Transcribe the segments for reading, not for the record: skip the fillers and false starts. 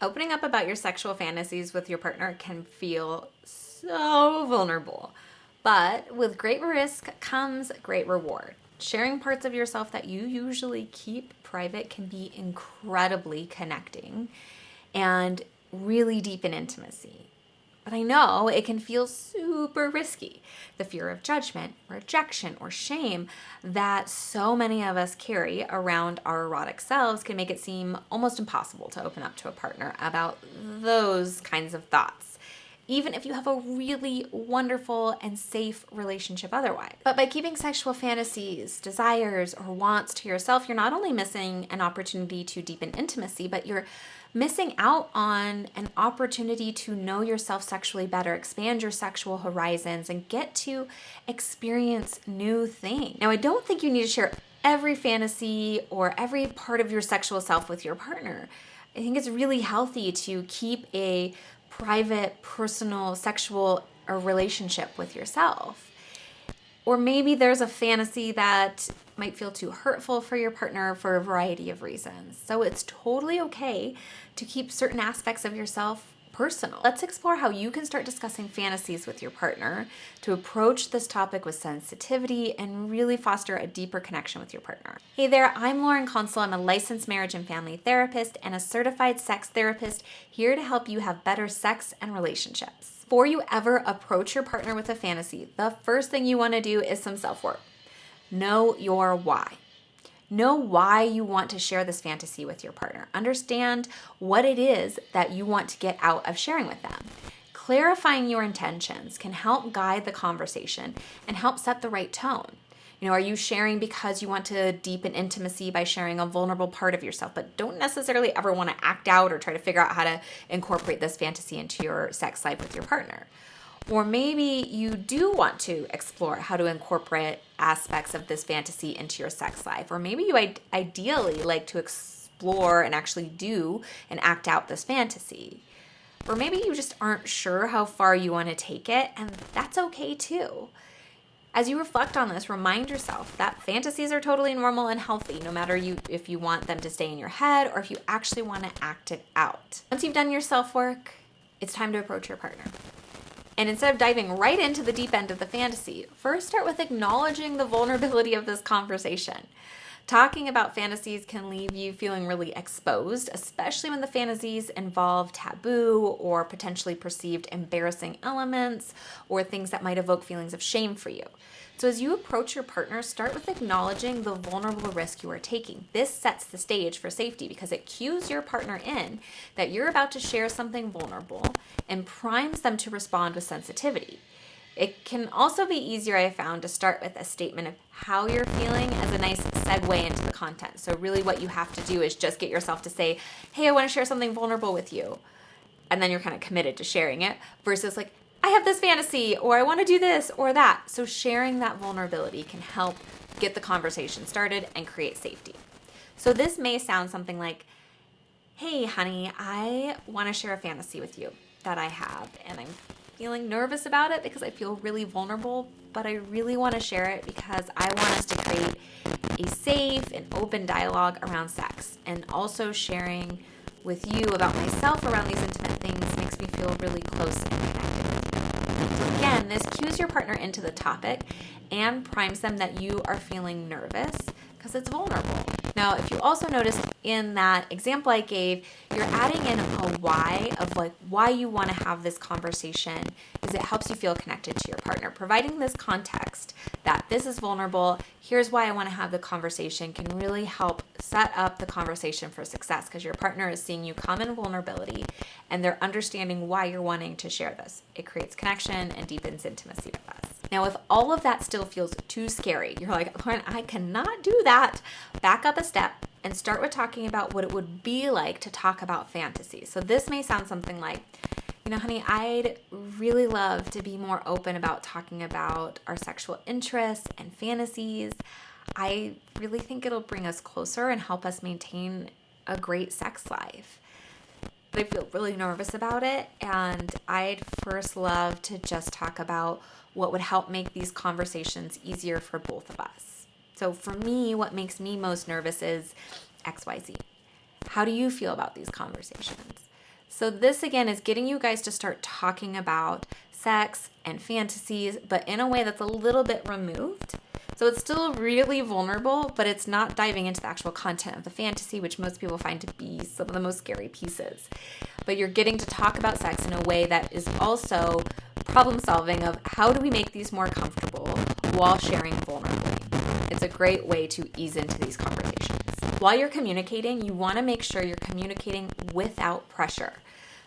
Opening up about your sexual fantasies with your partner can feel so vulnerable, but with great risk comes great reward. Sharing parts of yourself that you usually keep private can be incredibly connecting and really deepen intimacy. But I know it can feel super risky. The fear of judgment, rejection, or shame that so many of us carry around our erotic selves can make it seem almost impossible to open up to a partner about those kinds of thoughts, even if you have a really wonderful and safe relationship otherwise. But by keeping sexual fantasies, desires, or wants to yourself, you're not only missing an opportunity to deepen intimacy, but you're missing out on an opportunity to know yourself sexually better, expand your sexual horizons, and get to experience new things. Now, I don't think you need to share every fantasy or every part of your sexual self with your partner. I think it's really healthy to keep a private, personal, sexual relationship with yourself. Or maybe there's a fantasy that might feel too hurtful for your partner for a variety of reasons. So it's totally okay to keep certain aspects of yourself personal. Let's explore how you can start discussing fantasies with your partner to approach this topic with sensitivity and really foster a deeper connection with your partner. Hey there, I'm Consul. I'm a licensed marriage and family therapist and a certified sex therapist here to help you have better sex and relationships. Before you ever approach your partner with a fantasy, the first thing you want to do is some self-work. Know your why. Know why you want to share this fantasy with your partner. Understand what it is that you want to get out of sharing with them. Clarifying your intentions can help guide the conversation and help set the right tone. Are you sharing because you want to deepen intimacy by sharing a vulnerable part of yourself, but don't necessarily ever want to act out or try to figure out how to incorporate this fantasy into your sex life with your partner? Or maybe you do want to explore how to incorporate aspects of this fantasy into your sex life. Or maybe you ideally like to explore and actually do and act out this fantasy. Or maybe you just aren't sure how far you want to take it, and that's okay too. As you reflect on this, remind yourself that fantasies are totally normal and healthy, no matter if you want them to stay in your head or if you actually want to act it out. Once you've done your self-work, it's time to approach your partner. And instead of diving right into the deep end of the fantasy, first start with acknowledging the vulnerability of this conversation. Talking about fantasies can leave you feeling really exposed, especially when the fantasies involve taboo or potentially perceived embarrassing elements or things that might evoke feelings of shame for you. So as you approach your partner, start with acknowledging the vulnerable risk you are taking. This sets the stage for safety because it cues your partner in that you're about to share something vulnerable and primes them to respond with sensitivity. It can also be easier, I found, to start with a statement of how you're feeling as a nice segue into the content. So really what you have to do is just get yourself to say, hey, I want to share something vulnerable with you. And then you're kind of committed to sharing it versus like, I have this fantasy, or I want to do this or that. So sharing that vulnerability can help get the conversation started and create safety. So this may sound something like, hey, honey, I want to share a fantasy with you that I have, and I'm feeling nervous about it because I feel really vulnerable, but I really want to share it because I want us to create a safe and open dialogue around sex. And also sharing with you about myself around these intimate things makes me feel really close and connected with you. So again, this cues your partner into the topic and primes them that you are feeling nervous because it's vulnerable. Now, if you also noticed in that example I gave, you're adding in a why of like why you want to have this conversation is it helps you feel connected to your partner. Providing this context that this is vulnerable, here's why I want to have the conversation can really help set up the conversation for success because your partner is seeing you come in vulnerability and they're understanding why you're wanting to share this. It creates connection and deepens intimacy with us. Now, if all of that still feels too scary, you're like, Lauren, I cannot do that. Back up a step and start with talking about what it would be like to talk about fantasies. So this may sound something like, honey, I'd really love to be more open about talking about our sexual interests and fantasies. I really think it'll bring us closer and help us maintain a great sex life. But I feel really nervous about it, and I'd first love to just talk about what would help make these conversations easier for both of us. So for me, what makes me most nervous is XYZ. How do you feel about these conversations? So this again is getting you guys to start talking about sex and fantasies, but in a way that's a little bit removed. So it's still really vulnerable, but it's not diving into the actual content of the fantasy, which most people find to be some of the most scary pieces. But you're getting to talk about sex in a way that is also problem solving of how do we make these more comfortable while sharing vulnerably. It's a great way to ease into these conversations. While you're communicating, you want to make sure you're communicating without pressure.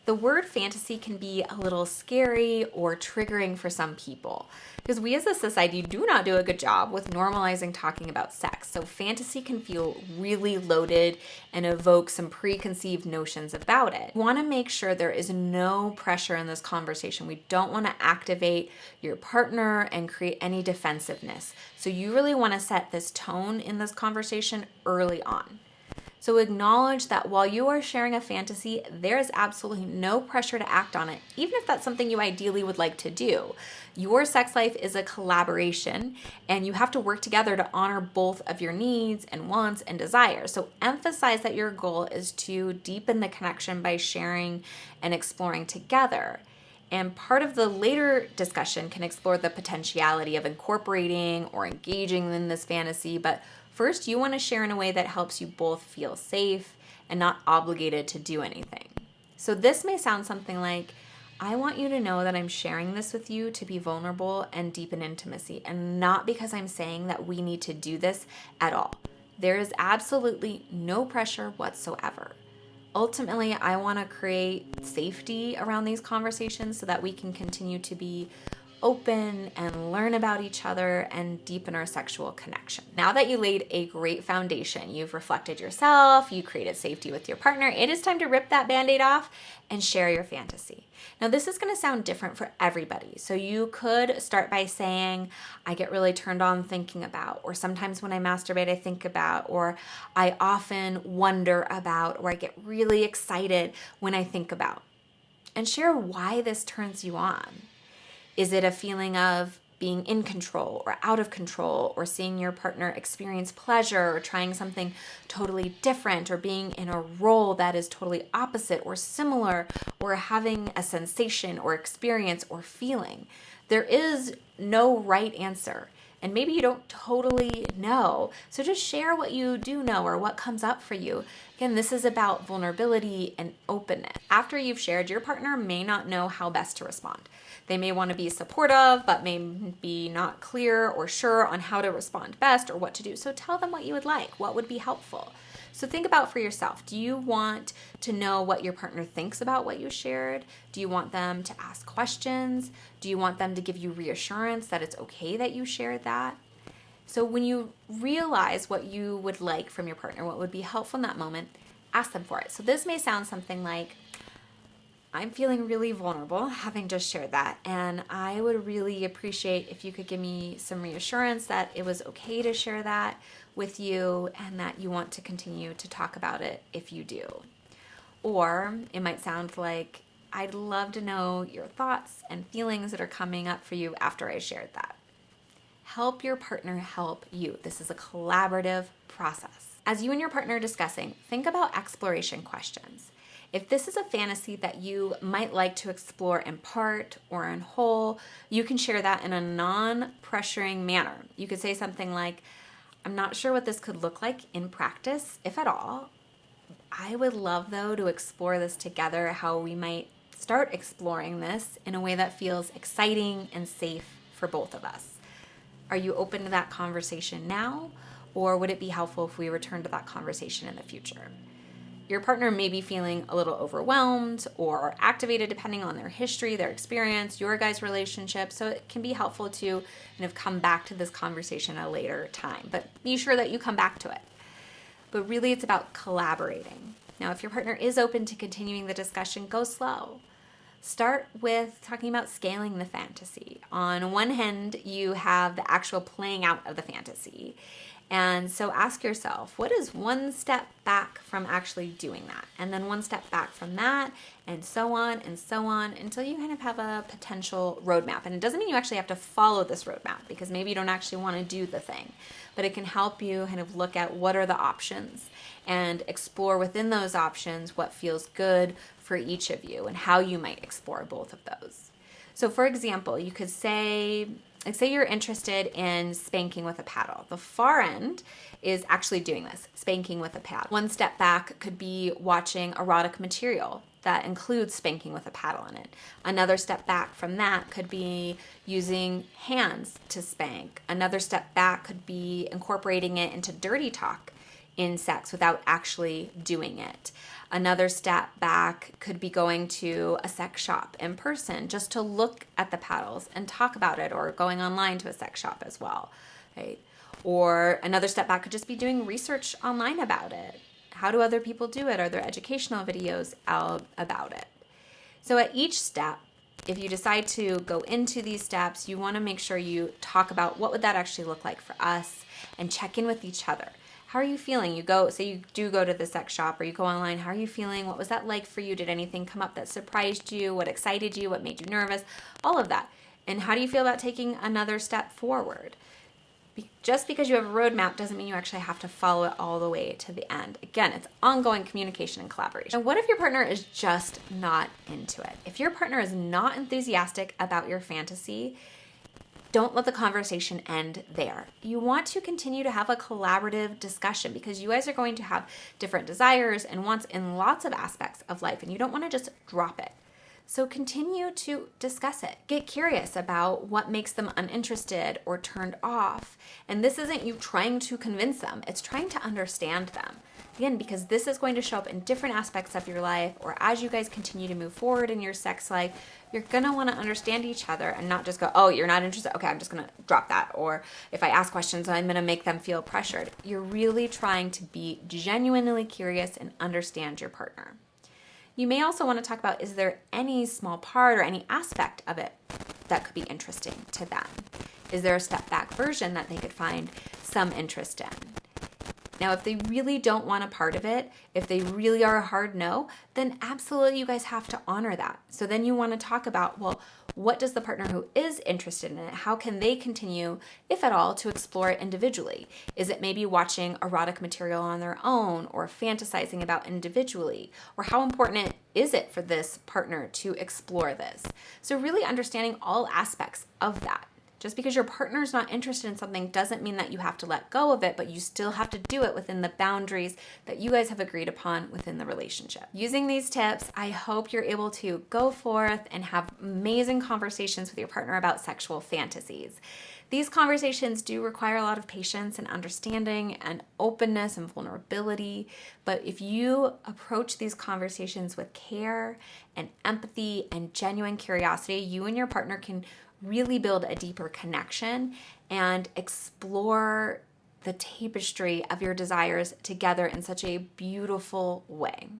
The word fantasy can be a little scary or triggering for some people because we as a society do not do a good job with normalizing talking about sex. So fantasy can feel really loaded and evoke some preconceived notions about it. We want to make sure there is no pressure in this conversation. We don't want to activate your partner and create any defensiveness. So you really want to set this tone in this conversation early on. So acknowledge that while you are sharing a fantasy, there is absolutely no pressure to act on it, even if that's something you ideally would like to do. Your sex life is a collaboration, and you have to work together to honor both of your needs and wants and desires. So emphasize that your goal is to deepen the connection by sharing and exploring together. And part of the later discussion can explore the potentiality of incorporating or engaging in this fantasy, but first, you want to share in a way that helps you both feel safe and not obligated to do anything. So this may sound something like, I want you to know that I'm sharing this with you to be vulnerable and deepen intimacy, and not because I'm saying that we need to do this at all. There is absolutely no pressure whatsoever. Ultimately, I want to create safety around these conversations so that we can continue to be open and learn about each other and deepen our sexual connection. Now that you laid a great foundation, you've reflected yourself, you created safety with your partner, it is time to rip that Band-Aid off and share your fantasy. Now this is going to sound different for everybody. So you could start by saying, I get really turned on thinking about, or sometimes when I masturbate I think about, or I often wonder about, or I get really excited when I think about. And share why this turns you on. Is it a feeling of being in control or out of control, or seeing your partner experience pleasure, or trying something totally different, or being in a role that is totally opposite or similar, or having a sensation or experience or feeling? There is no right answer. And maybe you don't totally know. So just share what you do know or what comes up for you. Again, this is about vulnerability and openness. After you've shared, your partner may not know how best to respond. They may want to be supportive, but may be not clear or sure on how to respond best or what to do. So tell them what you would like, what would be helpful. So think about for yourself. Do you want to know what your partner thinks about what you shared? Do you want them to ask questions? Do you want them to give you reassurance that it's okay that you shared that? So when you realize what you would like from your partner, what would be helpful in that moment, ask them for it. So this may sound something like, I'm feeling really vulnerable having just shared that, and I would really appreciate if you could give me some reassurance that it was okay to share that with you and that you want to continue to talk about it if you do. Or it might sound like, I'd love to know your thoughts and feelings that are coming up for you after I shared that. Help your partner help you. This is a collaborative process. As you and your partner are discussing, think about exploration questions. If this is a fantasy that you might like to explore in part or in whole, you can share that in a non-pressuring manner. You could say something like, I'm not sure what this could look like in practice, if at all. I would love, though, to explore this together, how we might start exploring this in a way that feels exciting and safe for both of us. Are you open to that conversation now, or would it be helpful if we return to that conversation in the future? Your partner may be feeling a little overwhelmed or activated depending on their history, their experience, your guys' relationship. So it can be helpful to kind of come back to this conversation at a later time, but be sure that you come back to it. But really it's about collaborating. Now, if your partner is open to continuing the discussion, go slow. Start with talking about scaling the fantasy. On one hand, you have the actual playing out of the fantasy. And so ask yourself, what is one step back from actually doing that? And then one step back from that, and so on until you kind of have a potential roadmap. And it doesn't mean you actually have to follow this roadmap, because maybe you don't actually want to do the thing, but it can help you kind of look at what are the options and explore within those options what feels good for each of you and how you might explore both of those. So for example, you could say, like say you're interested in spanking with a paddle. The far end is actually doing this, spanking with a paddle. One step back could be watching erotic material that includes spanking with a paddle in it. Another step back from that could be using hands to spank. Another step back could be incorporating it into dirty talk in sex without actually doing it. Another step back could be going to a sex shop in person just to look at the paddles and talk about it, or going online to a sex shop as well, right? Or another step back could just be doing research online about it. How do other people do it? Are there educational videos out about it? So at each step, if you decide to go into these steps, you want to make sure you talk about what would that actually look like for us and check in with each other. How are you feeling? You go, say you do go to the sex shop or you go online. How are you feeling? What was that like for you? Did anything come up that surprised you? What excited you? What made you nervous? All of that. And how do you feel about taking another step forward? Just because you have a roadmap doesn't mean you actually have to follow it all the way to the end. Again, it's ongoing communication and collaboration. And what if your partner is just not into it? If your partner is not enthusiastic about your fantasy, don't let the conversation end there. You want to continue to have a collaborative discussion because you guys are going to have different desires and wants in lots of aspects of life, and you don't want to just drop it. So continue to discuss it. Get curious about what makes them uninterested or turned off. And this isn't you trying to convince them, it's trying to understand them. Again, because this is going to show up in different aspects of your life, or as you guys continue to move forward in your sex life, you're gonna wanna understand each other and not just go, oh, you're not interested? Okay, I'm just gonna drop that. Or if I ask questions, I'm gonna make them feel pressured. You're really trying to be genuinely curious and understand your partner. You may also want to talk about, is there any small part or any aspect of it that could be interesting to them? Is there a step back version that they could find some interest in? Now, if they really don't want a part of it, if they really are a hard no, then absolutely you guys have to honor that. So then you want to talk about, well, what does the partner who is interested in it, how can they continue, if at all, to explore it individually? Is it maybe watching erotic material on their own or fantasizing about individually? Or how important is it for this partner to explore this? So really understanding all aspects of that. Just because your partner's not interested in something doesn't mean that you have to let go of it, but you still have to do it within the boundaries that you guys have agreed upon within the relationship. Using these tips, I hope you're able to go forth and have amazing conversations with your partner about sexual fantasies. These conversations do require a lot of patience and understanding and openness and vulnerability, but if you approach these conversations with care and empathy and genuine curiosity, you and your partner can really build a deeper connection and explore the tapestry of your desires together in such a beautiful way.